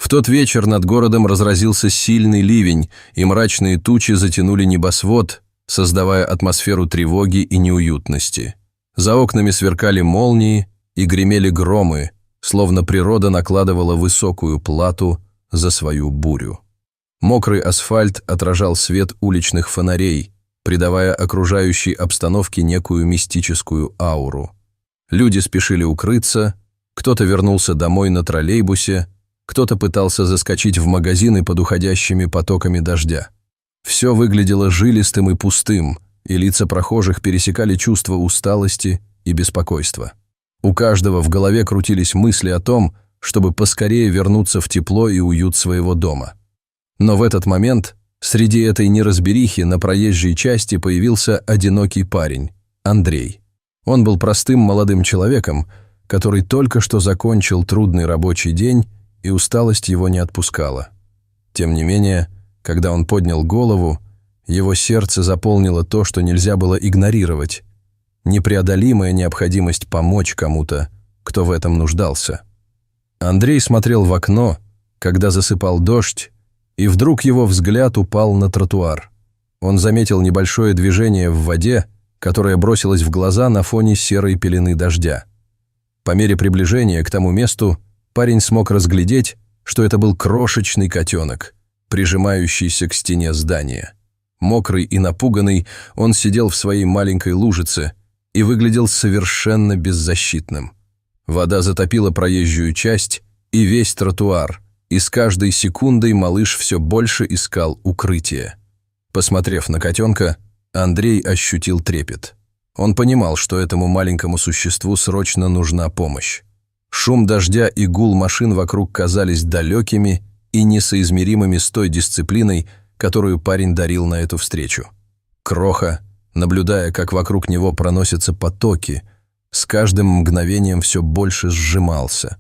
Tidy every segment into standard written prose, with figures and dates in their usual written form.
В тот вечер над городом разразился сильный ливень, и мрачные тучи затянули небосвод, создавая атмосферу тревоги и неуютности. За окнами сверкали молнии и гремели громы, словно природа накладывала высокую плату за свою бурю. Мокрый асфальт отражал свет уличных фонарей, придавая окружающей обстановке некую мистическую ауру. Люди спешили укрыться, кто-то вернулся домой на троллейбусе, кто-то пытался заскочить в магазины под уходящими потоками дождя. Все выглядело жилистым и пустым, и лица прохожих пересекали чувство усталости и беспокойства. У каждого в голове крутились мысли о том, чтобы поскорее вернуться в тепло и уют своего дома. Но в этот момент среди этой неразберихи на проезжей части появился одинокий парень – Андрей. Он был простым молодым человеком, который только что закончил трудный рабочий день, и усталость его не отпускала. Тем не менее, когда он поднял голову, его сердце заполнило то, что нельзя было игнорировать – непреодолимая необходимость помочь кому-то, кто в этом нуждался. Андрей смотрел в окно, когда засыпал дождь, и вдруг его взгляд упал на тротуар. Он заметил небольшое движение в воде, которое бросилось в глаза на фоне серой пелены дождя. По мере приближения к тому месту парень смог разглядеть, что это был крошечный котенок, прижимающийся к стене здания. Мокрый и напуганный, он сидел в своей маленькой лужице и выглядел совершенно беззащитным. Вода затопила проезжую часть и весь тротуар, и с каждой секундой малыш все больше искал укрытие. Посмотрев на котенка, Андрей ощутил трепет. Он понимал, что этому маленькому существу срочно нужна помощь. Шум дождя и гул машин вокруг казались далекими и несоизмеримыми с той дисциплиной, которую парень дарил на эту встречу. Кроха, наблюдая, как вокруг него проносятся потоки, с каждым мгновением все больше сжимался.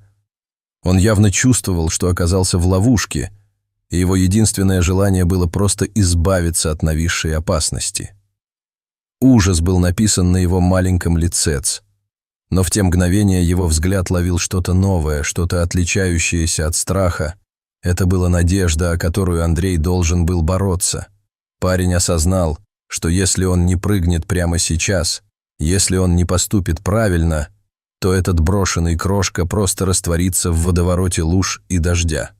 Он явно чувствовал, что оказался в ловушке, и его единственное желание было просто избавиться от нависшей опасности. Ужас был написан на его маленьком лицец, но в те мгновения его взгляд ловил что-то новое, что-то отличающееся от страха. Это была надежда, о которую Андрей должен был бороться. Парень осознал, что если он не прыгнет прямо сейчас, если он не поступит правильно, то этот брошенный крошка просто растворится в водовороте луж и дождя.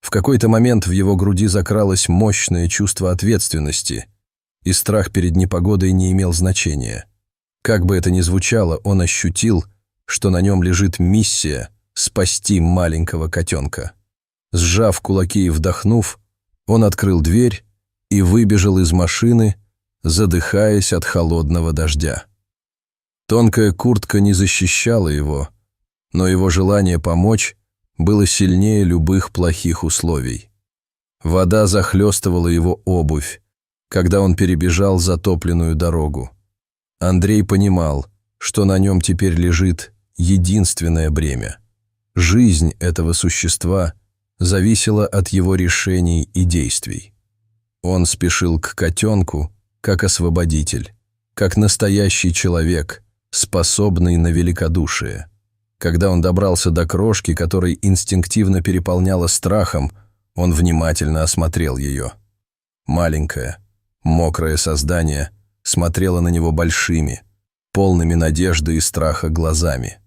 В какой-то момент в его груди закралось мощное чувство ответственности, и страх перед непогодой не имел значения. Как бы это ни звучало, он ощутил, что на нем лежит миссия спасти маленького котенка. Сжав кулаки и вдохнув, он открыл дверь и выбежал из машины, задыхаясь от холодного дождя. Тонкая куртка не защищала его, но его желание помочь было сильнее любых плохих условий. Вода захлестывала его обувь, когда он перебежал затопленную дорогу. Андрей понимал, что на нем теперь лежит единственное бремя. Жизнь этого существа зависела от его решений и действий. Он спешил к котенку, как освободитель, как настоящий человек, способный на великодушие. Когда он добрался до крошки, которой инстинктивно переполняла страхом, он внимательно осмотрел ее. Маленькое, мокрое создание смотрело на него большими, полными надежды и страха глазами.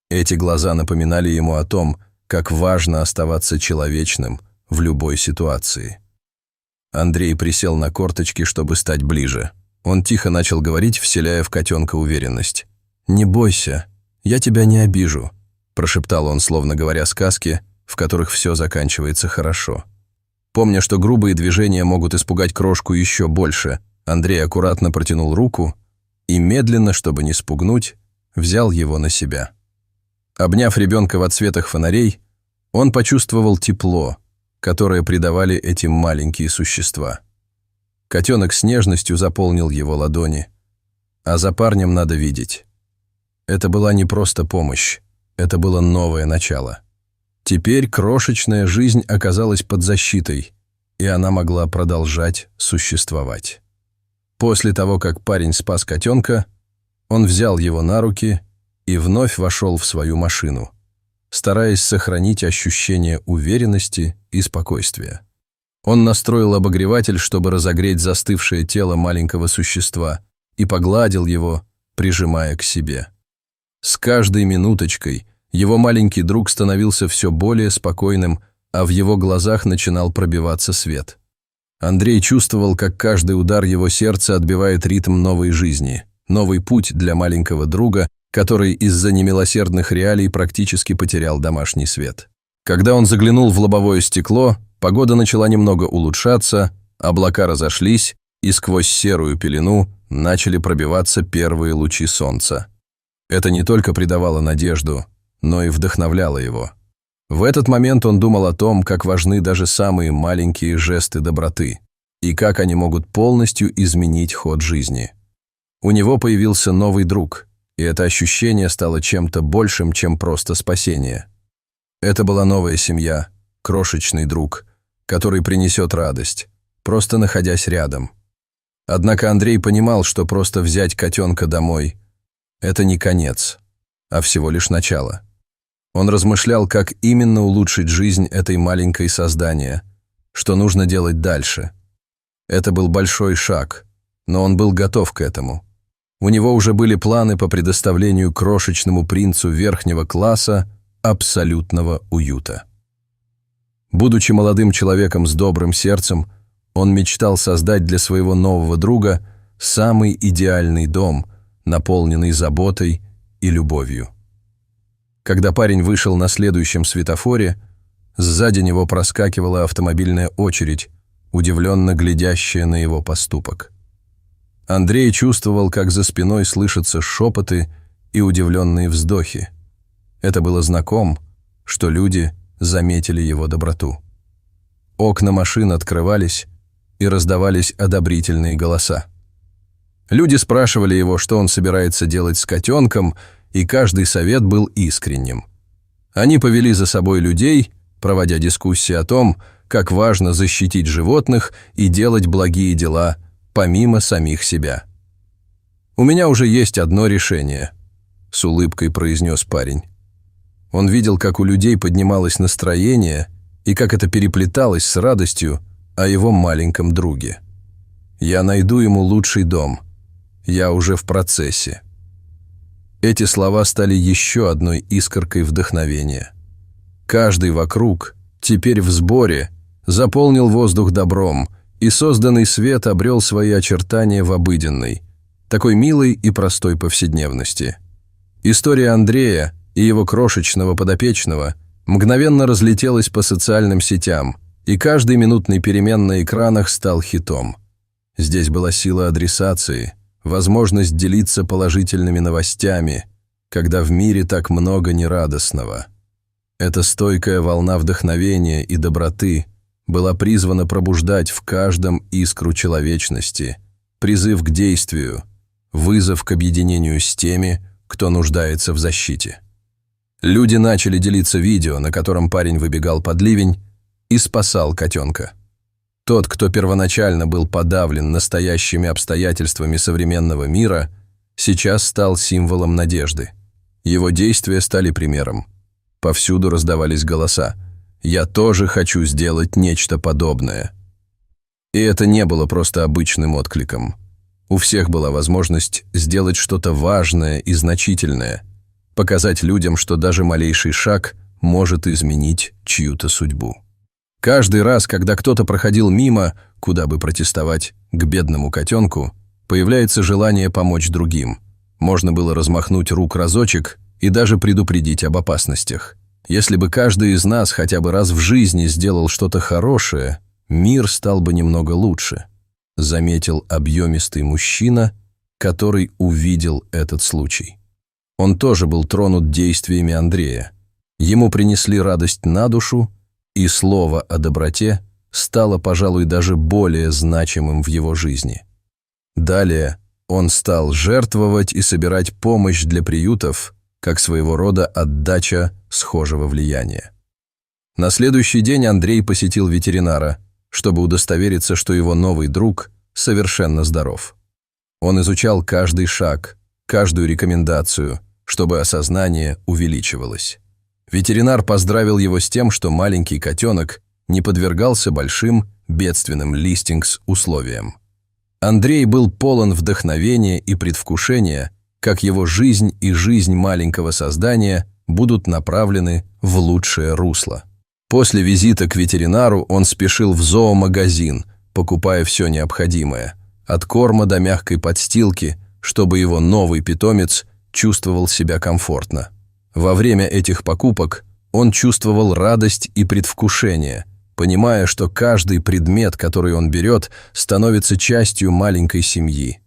Эти глаза напоминали ему о том, как важно оставаться человечным в любой ситуации. Андрей присел на корточки, чтобы стать ближе. Он тихо начал говорить, вселяя в котенка уверенность. «Не бойся, я тебя не обижу», – прошептал он, словно говоря сказки, в которых все заканчивается хорошо. Помня, что грубые движения могут испугать крошку еще больше, Андрей аккуратно протянул руку и медленно, чтобы не спугнуть, взял его на себя. Обняв ребенка в отсветах фонарей, он почувствовал тепло, которое придавали эти маленькие существа. Котенок с нежностью заполнил его ладони, а за парнем надо видеть. Это была не просто помощь, это было новое начало. Теперь крошечная жизнь оказалась под защитой, и она могла продолжать существовать. После того, как парень спас котенка, он взял его на руки и вновь вошел в свою машину. стараясь сохранить ощущение уверенности и спокойствия. Он настроил обогреватель, чтобы разогреть застывшее тело маленького существа, и погладил его, прижимая к себе. С каждой минуточкой его маленький друг становился все более спокойным, а в его глазах начинал пробиваться свет. Андрей чувствовал, как каждый удар его сердца отбивает ритм новой жизни, новый путь для маленького друга, который из-за немилосердных реалий практически потерял домашний свет. Когда он заглянул в лобовое стекло, погода начала немного улучшаться, облака разошлись, и сквозь серую пелену начали пробиваться первые лучи солнца. Это не только придавало надежду, но и вдохновляло его. В этот момент он думал о том, как важны даже самые маленькие жесты доброты, и как они могут полностью изменить ход жизни. У него появился новый друг, и это ощущение стало чем-то большим, чем просто спасение. Это была новая семья, крошечный друг, который принесет радость, просто находясь рядом. Однако Андрей понимал, что просто взять котенка домой – это не конец, а всего лишь начало. Он размышлял, как именно улучшить жизнь этой маленькой создания, что нужно делать дальше. Это был большой шаг, но он был готов к этому. У него уже были планы по предоставлению крошечному принцу верхнего класса абсолютного уюта. Будучи молодым человеком с добрым сердцем, он мечтал создать для своего нового друга самый идеальный дом, наполненный заботой и любовью. Когда парень вышел на следующем светофоре, сзади него проскакивала автомобильная очередь, удивленно глядящая на его поступок. Андрей чувствовал, как за спиной слышатся шепоты и удивленные вздохи. Это было знаком, что люди заметили его доброту. Окна машин открывались, и раздавались одобрительные голоса. Люди спрашивали его, что он собирается делать с котенком, и каждый совет был искренним. Они повели за собой людей, проводя дискуссии о том, как важно защитить животных и делать благие дела, помимо самих себя. «У меня уже есть одно решение», — с улыбкой произнес парень. Он видел, как у людей поднималось настроение и как это переплеталось с радостью о его маленьком друге. «Я найду ему лучший дом. Я уже в процессе». Эти слова стали еще одной искоркой вдохновения. Каждый вокруг, теперь в сборе, заполнил воздух добром, и созданный свет обрел свои очертания в обыденной, такой милой и простой повседневности. История Андрея и его крошечного подопечного мгновенно разлетелась по социальным сетям, и каждый минутный перемен на экранах стал хитом. Здесь была сила адресации, возможность делиться положительными новостями, когда в мире так много нерадостного. Эта стойкая волна вдохновения и доброты была призвана пробуждать в каждом искру человечности, призыв к действию, вызов к объединению с теми, кто нуждается в защите. Люди начали делиться видео, на котором парень выбегал под ливень и спасал котенка. Тот, кто первоначально был подавлен настоящими обстоятельствами современного мира, сейчас стал символом надежды. Его действия стали примером. Повсюду раздавались голоса: «Я тоже хочу сделать нечто подобное». И это не было просто обычным откликом. У всех была возможность сделать что-то важное и значительное, показать людям, что даже малейший шаг может изменить чью-то судьбу. Каждый раз, когда кто-то проходил мимо, куда бы протестовать, к бедному котенку, появляется желание помочь другим. Можно было размахнуть рук разочек и даже предупредить об опасностях. Если бы каждый из нас хотя бы раз в жизни сделал что-то хорошее, мир стал бы немного лучше, заметил объемистый мужчина, который увидел этот случай. Он тоже был тронут действиями Андрея. Ему принесли радость на душу, и слово о доброте стало, пожалуй, даже более значимым в его жизни. Далее он стал жертвовать и собирать помощь для приютов, как своего рода отдача схожего влияния. На следующий день Андрей посетил ветеринара, чтобы удостовериться, что его новый друг совершенно здоров. Он изучал каждый шаг, каждую рекомендацию, чтобы осознание увеличивалось. Ветеринар поздравил его с тем, что маленький котенок не подвергался большим бедственным листингс-условиям. Андрей был полон вдохновения и предвкушения, как его жизнь и жизнь маленького создания будут направлены в лучшее русло. После визита к ветеринару он спешил в зоомагазин, покупая все необходимое, от корма до мягкой подстилки, чтобы его новый питомец чувствовал себя комфортно. Во время этих покупок он чувствовал радость и предвкушение, понимая, что каждый предмет, который он берет, становится частью маленькой семьи.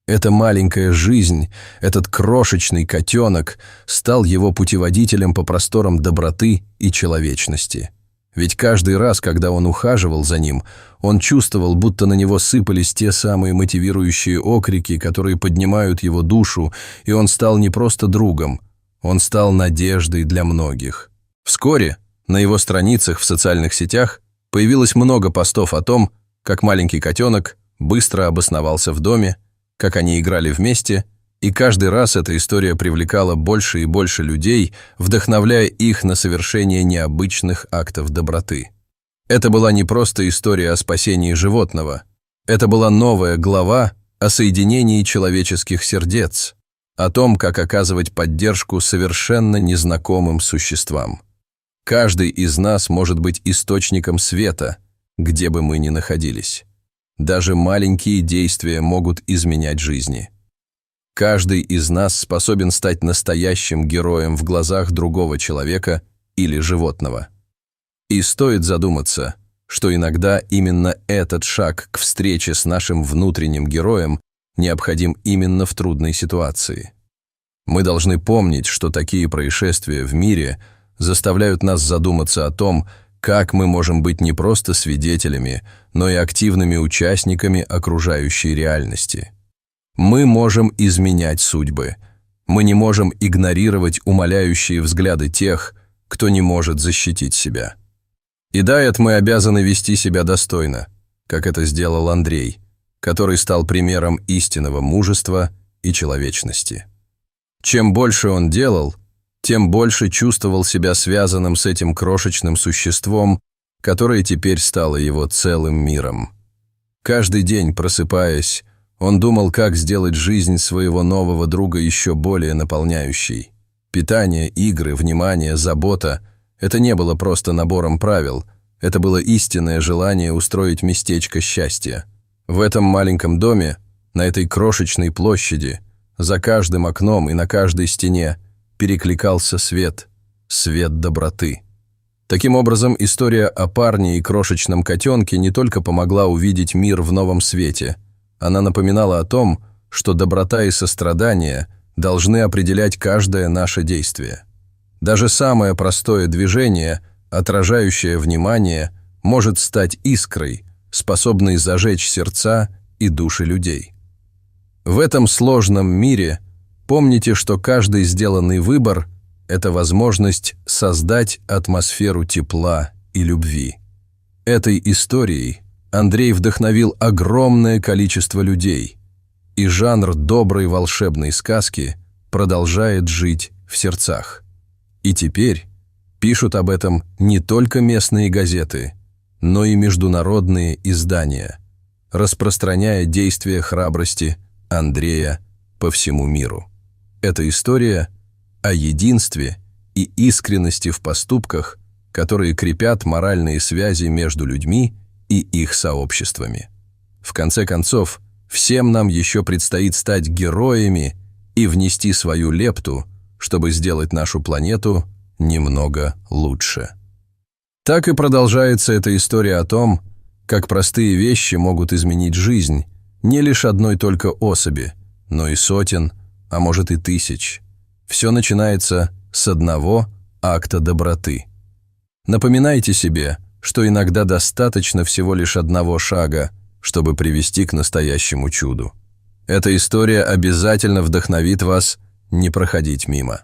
Эта маленькая жизнь, этот крошечный котенок стал его путеводителем по просторам доброты и человечности. Ведь каждый раз, когда он ухаживал за ним, он чувствовал, будто на него сыпались те самые мотивирующие окрики, которые поднимают его душу, и он стал не просто другом, он стал надеждой для многих. Вскоре на его страницах в социальных сетях появилось много постов о том, как маленький котенок быстро обосновался в доме, как они играли вместе, и каждый раз эта история привлекала больше и больше людей, вдохновляя их на совершение необычных актов доброты. Это была не просто история о спасении животного, это была новая глава о соединении человеческих сердец, о том, как оказывать поддержку совершенно незнакомым существам. Каждый из нас может быть источником света, где бы мы ни находились. Даже маленькие действия могут изменять жизни. Каждый из нас способен стать настоящим героем в глазах другого человека или животного. И стоит задуматься, что иногда именно этот шаг к встрече с нашим внутренним героем необходим именно в трудной ситуации. Мы должны помнить, что такие происшествия в мире заставляют нас задуматься о том, как мы можем быть не просто свидетелями, но и активными участниками окружающей реальности. Мы можем изменять судьбы. Мы не можем игнорировать умоляющие взгляды тех, кто не может защитить себя. И да, мы обязаны вести себя достойно, как это сделал Андрей, который стал примером истинного мужества и человечности. Чем больше он делал, тем больше чувствовал себя связанным с этим крошечным существом, которое теперь стало его целым миром. Каждый день, просыпаясь, он думал, как сделать жизнь своего нового друга еще более наполняющей. Питание, игры, внимание, забота – это не было просто набором правил, это было истинное желание устроить местечко счастья. В этом маленьком доме, на этой крошечной площади, за каждым окном и на каждой стене перекликался свет, свет доброты. Таким образом, история о парне и крошечном котенке не только помогла увидеть мир в новом свете, она напоминала о том, что доброта и сострадание должны определять каждое наше действие. Даже самое простое движение, отражающее внимание, может стать искрой, способной зажечь сердца и души людей. В этом сложном мире помните, что каждый сделанный выбор – это возможность создать атмосферу тепла и любви. Этой историей Андрей вдохновил огромное количество людей, и жанр доброй волшебной сказки продолжает жить в сердцах. И теперь пишут об этом не только местные газеты, но и международные издания, распространяя действия храбрости Андрея по всему миру. Это история о единстве и искренности в поступках, которые крепят моральные связи между людьми и их сообществами. В конце концов, всем нам еще предстоит стать героями и внести свою лепту, чтобы сделать нашу планету немного лучше. Так и продолжается эта история о том, как простые вещи могут изменить жизнь не лишь одной только особи, но и сотен, а может и тысяч. Все начинается с одного акта доброты. Напоминайте себе, что иногда достаточно всего лишь одного шага, чтобы привести к настоящему чуду. Эта история обязательно вдохновит вас не проходить мимо.